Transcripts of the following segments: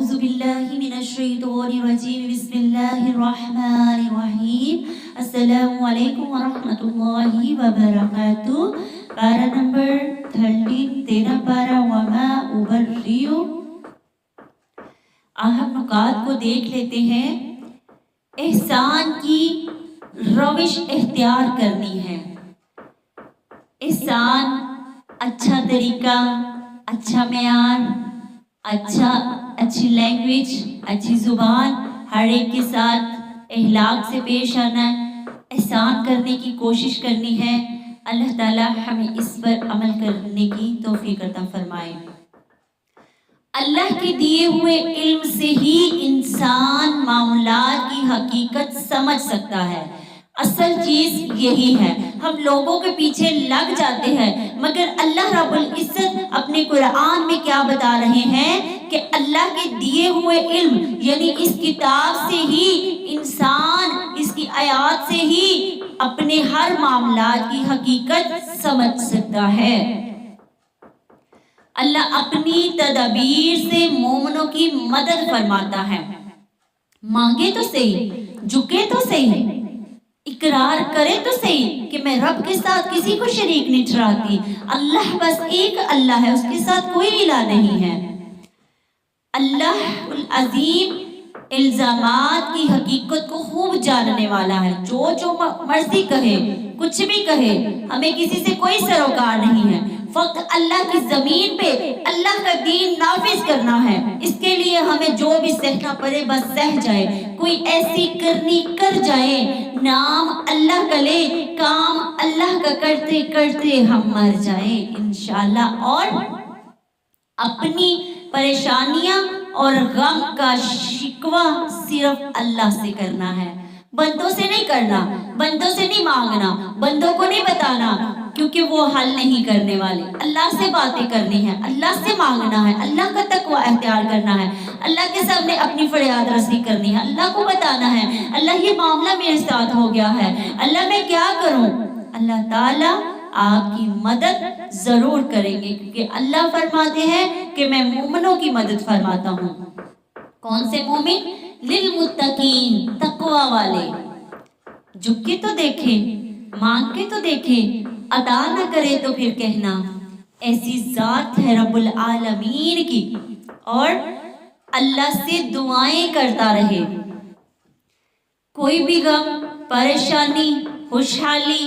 اعوذ باللہ من الشیطان الرجیم بسم اللہ الرحمن الرحیم السلام علیکم ورحمۃ اللہ وبرکاتہ۔ پارہ نمبر 13 13 پارہ وما ابرئ۔ اہم نکات کو دیکھ لیتے ہیں۔ احسان کی روش اختیار کرنی ہے۔ احسان اچھا طریقہ، اچھا معیار، اچھی لینگویج، اچھی زبان، ہر ایک کے ساتھ اخلاق سے پیش آنا، احسان کرنے کی کوشش کرنی ہے۔ اللہ تعالی ہمیں اس پر عمل کرنے کی توفیق عطا فرمائے۔ اللہ کے دیے ہوئے علم سے ہی انسان معاملات کی حقیقت سمجھ سکتا ہے۔ اصل چیز یہی ہے۔ ہم لوگوں کے پیچھے لگ جاتے ہیں، مگر اللہ رب العزت اپنے قرآن میں کیا بتا رہے ہیں کہ اللہ کے دیے ہوئے علم یعنی اس کتاب سے ہی انسان اس کی آیات سے ہی اپنے ہر معاملات کی حقیقت سمجھ سکتا ہے۔ اللہ اپنی تدابیر سے مومنوں کی مدد فرماتا ہے۔ مانگے تو صحیح، جھکے تو صحیح، اقرار کرے تو صحیح کہ میں رب کے ساتھ کسی کو شریک نہیں ٹھہراتی، اللہ بس ایک اللہ ہے، اس کے ساتھ کوئی الہ نہیں ہے۔ اللہ العظیم الزامات کی حقیقت کو خوب جاننے والا ہے۔ جو مرضی کہے، کچھ بھی کہے، ہمیں کسی سے کوئی سروکار نہیں ہے۔ فقط اللہ کی زمین پہ اللہ کا دین نافذ کرنا ہے۔ اس کے لیے ہمیں جو بھی سہنا پڑے بس سہ جائے، کوئی ایسی کرنی کر جائے، نام اللہ کا لے، کام اللہ کا کرتے کرتے ہم مر جائیں انشاءاللہ۔ اور اپنی پریشانیاں اور غم کا شکوہ صرف اللہ سے کرنا ہے، بندوں سے نہیں کرنا، بندوں سے نہیں مانگنا، بندوں کو نہیں بتانا، کیونکہ وہ حل نہیں کرنے والے۔ اللہ سے باتیں کرنی ہے، اللہ سے مانگنا ہے، اللہ کا تقوی اختیار کرنا ہے، اللہ کے سامنے اپنی فریاد رسی کرنی ہے، اللہ کو بتانا ہے اللہ یہ معاملہ میرے ساتھ ہو گیا ہے، اللہ میں کیا کروں۔ اللہ تعالیٰ آپ کی مدد ضرور کریں گے، کیونکہ اللہ فرماتے ہیں کہ میں مومنوں کی مدد فرماتا ہوں۔ کون سے مومن؟ للمتقین، تقوی والے۔ جھک کے تو دیکھیں، مانگ کے تو دیکھیں، ادا نہ کرے تو پھر کہنا ایسی ذات ہے رب العالمین کی، اور اللہ سے دعائیں کرتا رہے۔ کوئی بھی غم، پریشانی، خوشحالی،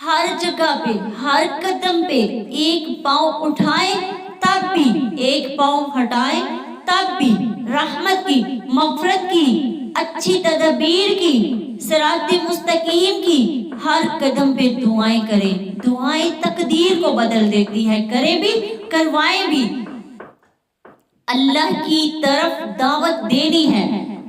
ہر جگہ پہ، ہر قدم پہ ایک پاؤں اٹھائیں تب بھی، ایک پاؤں ہٹائیں تب بھی رحمت کی، مغفرت کی، اچھی تدبیر کی، صراط مستقیم کی ہر قدم پہ دعائیں کریں۔ دعائیں تقدیر کو بدل دیتی ہے، کریں بھی، کروائیں بھی۔ اللہ کی طرف دعوت دینی ہے،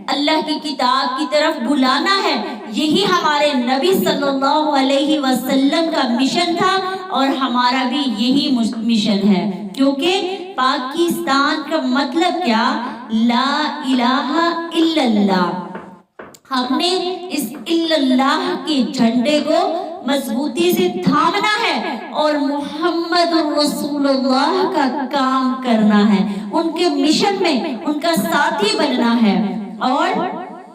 اللہ کی کتاب کی طرف بلانا ہے، یہی ہمارے نبی صلی اللہ علیہ وسلم کا مشن تھا، اور ہمارا بھی یہی مشن ہے، کیونکہ پاکستان کا مطلب کیا؟ لا الہ الا اللہ۔ ہم نے اس الا اللہ کے جھنڈے کو مضبوطی سے تھامنا ہے اور محمد رسول اللہ کا کام کرنا ہے، ان کے مشن میں ان کا ساتھی بننا ہے، اور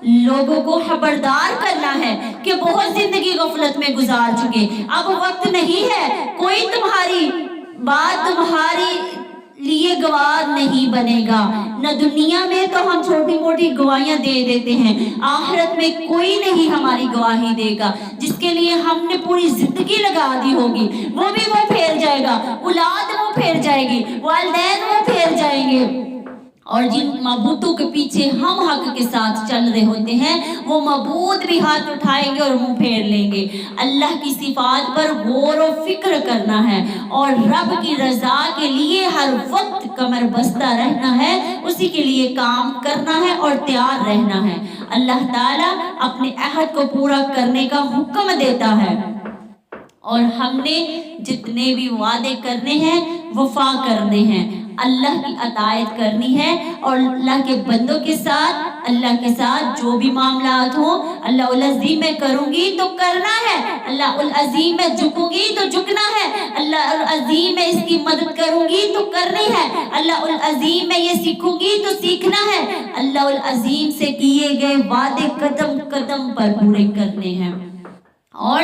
لوگوں کو خبردار کرنا ہے کہ بہت زندگی غفلت میں گزار چکے، اب وقت نہیں ہے، کوئی تمہاری بات تمہاری لیے گواہ نہیں بنے گا۔ نہ دنیا میں تو ہم چھوٹی موٹی گواہیاں دے دیتے ہیں، آخرت میں کوئی نہیں ہماری گواہی دے گا، جس کے لیے ہم نے پوری زندگی لگا دی ہوگی، وہ بھی وہ پھیر جائے گا، اولاد وہ پھیر جائے گی، والدین وہ پھیر جائیں گے، اور جن معبودوں کے پیچھے ہم حق کے ساتھ چل رہے ہوتے ہیں وہ معبود بھی ہاتھ اٹھائیں گے اور منہ پھیر لیں گے۔ اللہ کی صفات پر غور و فکر کرنا ہے، اور رب کی رضا کے لیے ہر وقت کمر بستہ رہنا ہے، اسی کے لیے کام کرنا ہے اور تیار رہنا ہے۔ اللہ تعالیٰ اپنے عہد کو پورا کرنے کا حکم دیتا ہے، اور ہم نے جتنے بھی وعدے کرنے ہیں وفا کرنے ہیں، اللہ کی اطاعت کرنی ہے، اور اللہ کے بندوں کے ساتھ، اللہ کے ساتھ جو بھی معاملات ہوں، اللہ العظیم میں کروں گی تو کرنا ہے، اللہ العظیم میں جھکوں گی تو جھکنا ہے، اللہ العظیم میں اس کی مدد کروں گی تو کرنی ہے، اللہ العظیم میں یہ سیکھوں گی تو سیکھنا ہے، اللہ العظیم سے کیے گئے وعدے قدم قدم پر پورے کرنے ہیں، اور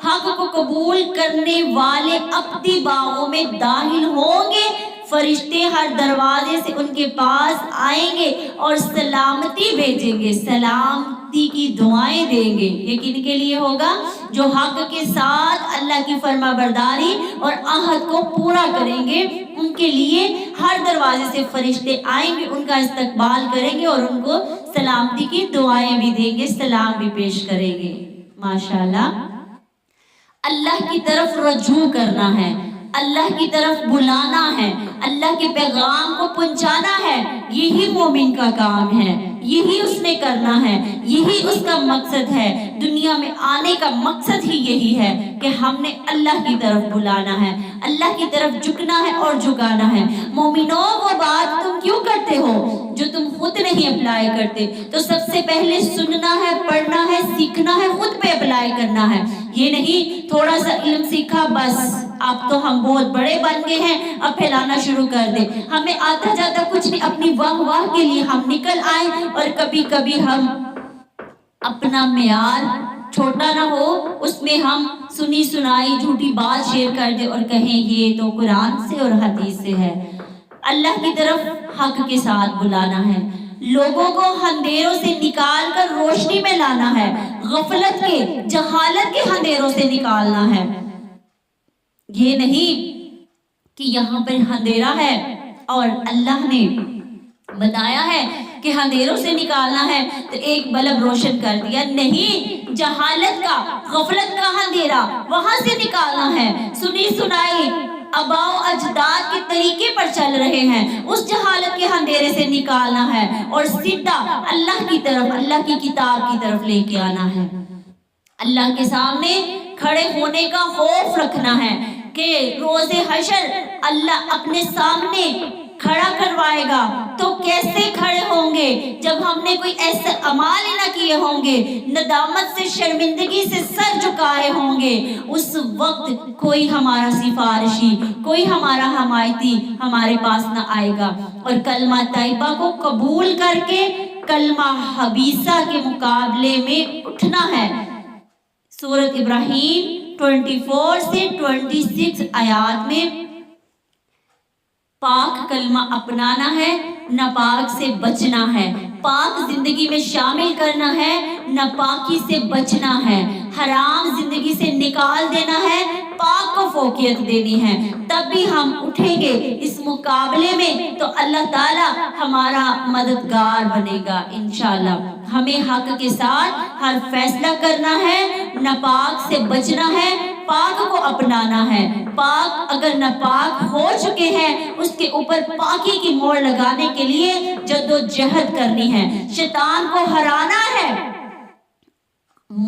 حق کو قبول کرنے والے اپنی باغوں میں داخل ہوں گے، فرشتے ہر دروازے سے ان کے پاس آئیں گے اور سلامتی بھیجیں گے، سلامتی کی دعائیں دیں گے۔ یہ کن کے لیے ہوگا؟ جو حق کے ساتھ اللہ کی فرما برداری اور عہد کو پورا کریں گے، ان کے لیے ہر دروازے سے فرشتے آئیں گے، ان کا استقبال کریں گے اور ان کو سلامتی کی دعائیں بھی دیں گے، سلام بھی پیش کریں گے۔ ماشاءاللہ، اللہ کی طرف رجوع کرنا ہے، اللہ کی طرف بلانا ہے، اللہ کے پیغام کو پہنچانا ہے، یہی مومن کا کام ہے، یہی اس نے کرنا ہے، یہی اس کا مقصد ہے۔ دنیا میں آنے کا مقصد ہی یہی ہے کہ ہم نے اللہ کی طرف بلانا ہے، اللہ کی طرف جھکنا ہے اور جھکانا ہے۔ مومنوں، وہ بات تم کیوں کرتے ہو جو تم خود نہیں اپلائی کرتے؟ تو سب سے پہلے سننا ہے، پڑھنا ہے، سیکھنا ہے، خود پہ اپلائی کرنا ہے۔ یہ نہیں تھوڑا سا علم سیکھا بس اب تو ہم بہت بڑے بن گئے ہیں، اب پھیلانا شروع کر دیں۔ ہمیں آتا جاتا کچھ نہیں، اپنی واہ واہ کے لیے ہم نکل آئے، اور کبھی کبھی ہم اپنا معیار چھوٹا نہ ہو، اس میں ہم سنی سنائی جھوٹی بات شیئر کر دیں اور کہیں یہ تو قرآن سے اور حدیث سے ہے۔ اللہ کی طرف حق کے ساتھ بلانا ہے، لوگوں کو اندھیروں سے نکال کر روشنی میں لانا ہے، غفلت کے، جہالت کے اندھیروں سے نکالنا ہے۔ یہ نہیں کہ یہاں پر اندھیرا ہے اور اللہ نے بتایا ہے کہ اندھیروں سے نکالنا ہے تو ایک بلب روشن کر دیا، نہیں، جہالت کا، غفلت کا اندھیرا وہاں سے نکالنا ہے۔ سنی سنائی آباء و اجداد کے طریقے پر چل رہے ہیں، اس جہالت کے اندھیرے سے نکالنا ہے اور سیدھا اللہ کی طرف، اللہ کی کتاب کی طرف لے کے آنا ہے۔ اللہ کے سامنے کھڑے ہونے کا خوف رکھنا ہے کہ روز حشر اللہ اپنے سامنے کھڑا کروائے گا تو کیسے کھڑے ہوں گے؟ جب ہم نے کوئی ایسے اعمال نہ کیے ہوں گے، ندامت سے، شرمندگی سے سر جھکائے ہوں گے، اس وقت کوئی ہمارا سفارشی، کوئی ہمارا حمایتی ہمارے پاس نہ آئے گا۔ اور کلمہ طیبہ کو قبول کر کے کلمہ خبیثہ کے مقابلے میں اٹھنا ہے۔ سورۃ ابراہیم 24 سے 26 آیات میں پاک کلمہ اپنانا ہے، ناپاک سے بچنا ہے، پاک زندگی میں شامل کرنا ہے، ناپاکی سے بچنا ہے، حرام زندگی سے نکال دینا ہے، پاک کو فوقیت دینی ہے، تب بھی ہم اٹھیں گے اس مقابلے میں تو اللہ تعالیٰ ہمارا مددگار بنے گا انشاءاللہ۔ ہمیں حق کے ساتھ ہر فیصلہ کرنا ہے، ناپاک سے بچنا ہے، پاک کو اپنانا ہے۔ پاک اگر ناپاک ہو چکے ہیں، اس کے اوپر پاکی کی مہر لگانے کے لیے جدوجہد کرنی ہے، شیطان کو ہرانا ہے۔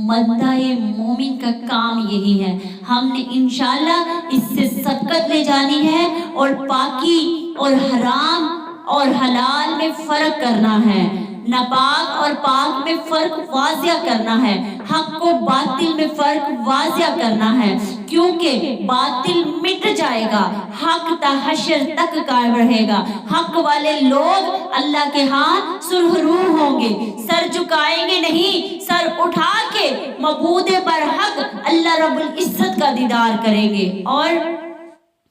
بندہ مومن کا کام یہی ہے، ہم نے انشاءاللہ اس سے سبقت لے جانی ہے اور پاکی اور حرام اور حلال میں فرق کرنا ہے، ناپاک اور پاک میں فرق واضح کرنا ہے، حق کو باطل میں فرق واضح کرنا ہے، کیونکہ باطل مٹ جائے گا، حق تا حشر تک قائم رہے گا۔ حق والے لوگ اللہ کے ہاں سرخرو ہوں گے، سر جھکائیں گے نہیں، سر اٹھا کے معبود برحق اللہ رب العزت کا دیدار کریں گے۔ اور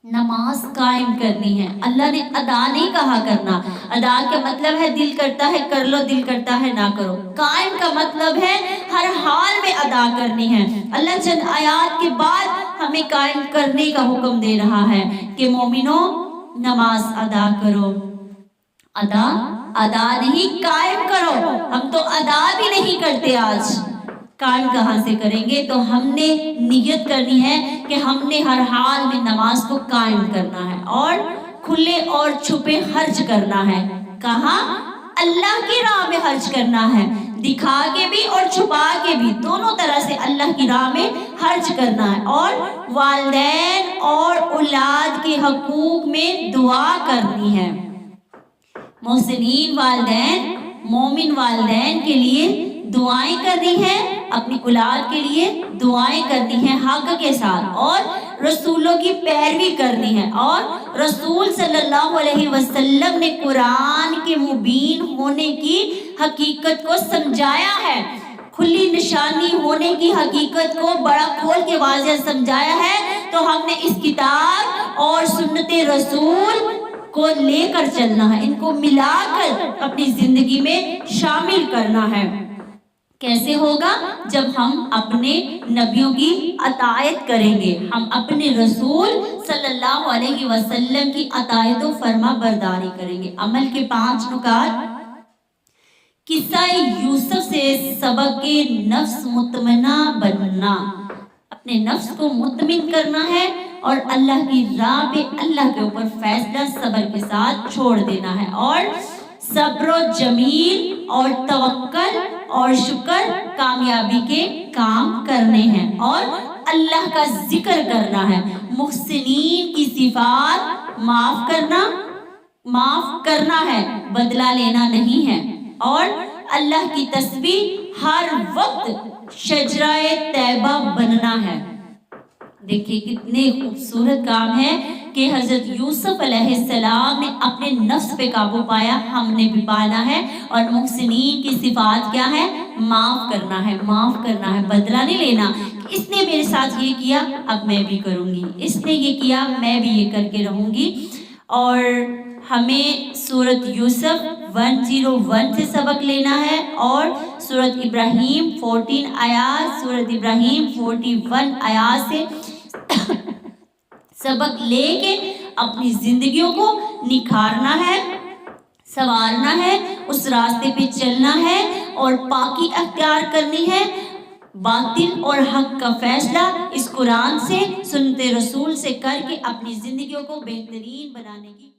نماز قائم کرنی ہے، اللہ نے ادا نہیں کہا کرنا، ادا کا مطلب ہے دل کرتا ہے کر لو، دل کرتا ہے نہ کرو، قائم کا مطلب ہے ہر حال میں ادا کرنی ہے۔ اللہ چند آیات کے بعد ہمیں قائم کرنے کا حکم دے رہا ہے کہ مومنوں نماز ادا کرو، ادا نہیں قائم کرو۔ ہم تو ادا بھی نہیں کرتے، آج قائم کہاں سے کریں گے؟ تو ہم نے نیت کرنی ہے کہ ہم نے ہر حال میں نماز کو قائم کرنا ہے اور کھلے اور چھپے خرچ کرنا ہے۔ کہاں؟ اللہ کی راہ میں خرچ کرنا ہے، دکھا کے بھی اور چھپا کے بھی، دونوں طرح سے اللہ کی راہ میں خرچ کرنا ہے۔ اور والدین اور اولاد کے حقوق میں دعا کرنی ہے۔ محسنین والدین، مومن والدین کے لیے دعائیں کرنی ہے، اپنی اولاد کے لیے دعائیں کرنی ہیں حق کے ساتھ، اور رسولوں کی پیروی کرنی ہے، اور رسول صلی اللہ علیہ وسلم نے قرآن کے مبین ہونے کی حقیقت کو سمجھایا ہے، کھلی نشانی ہونے کی حقیقت کو بڑا کھول کے واضح سمجھایا ہے۔ تو ہم نے اس کتاب اور سنت رسول کو لے کر چلنا ہے، ان کو ملا کر اپنی زندگی میں شامل کرنا ہے۔ کیسے ہوگا؟ جب ہم اپنے نبیوں کی اطاعت کریں گے، ہم اپنے رسول صلی اللہ علیہ وسلم کی اطاعت و فرما برداری کریں گے۔ عمل کے 5 نکات۔ قصہ یوسف سے سبق نفس مطمئنہ بننا، اپنے نفس کو مطمئن کرنا ہے اور اللہ کی راہ پہ اللہ کے اوپر فیصلہ صبر کے ساتھ چھوڑ دینا ہے، اور صبر و جمیل اور توکل اور شکر کامیابی کے کام کرنے ہیں، اور اللہ کا ذکر کرنا ہے۔ محسنین کی صفات معاف کرنا ہے، بدلہ لینا نہیں ہے، اور اللہ کی تسبیح ہر وقت شجرہ طیبہ بننا ہے۔ دیکھیے کتنے خوبصورت کام ہے کہ حضرت یوسف علیہ السلام نے اپنے نفس پہ قابو پایا، ہم نے بھی پانا ہے۔ اور محسنین کی صفات کیا ہے؟ معاف کرنا ہے، معاف کرنا ہے، بدلہ نہیں لینا۔ اس نے میرے ساتھ یہ کیا، اب میں بھی کروں گی، اس نے یہ کیا، میں بھی یہ کر کے رہوں گی۔ اور ہمیں سورۃ یوسف 101 سے سبق لینا ہے، اور سورۃ ابراہیم 14 آیات، سورۃ ابراہیم 41 آیات سے سبق لے کے اپنی زندگیوں کو نکھارنا ہے، سنوارنا ہے، اس راستے پہ چلنا ہے اور پاکی اختیار کرنی ہے۔ باطل اور حق کا فیصلہ اس قرآن سے، سنت رسول سے کر کے اپنی زندگیوں کو بہترین بنانے کی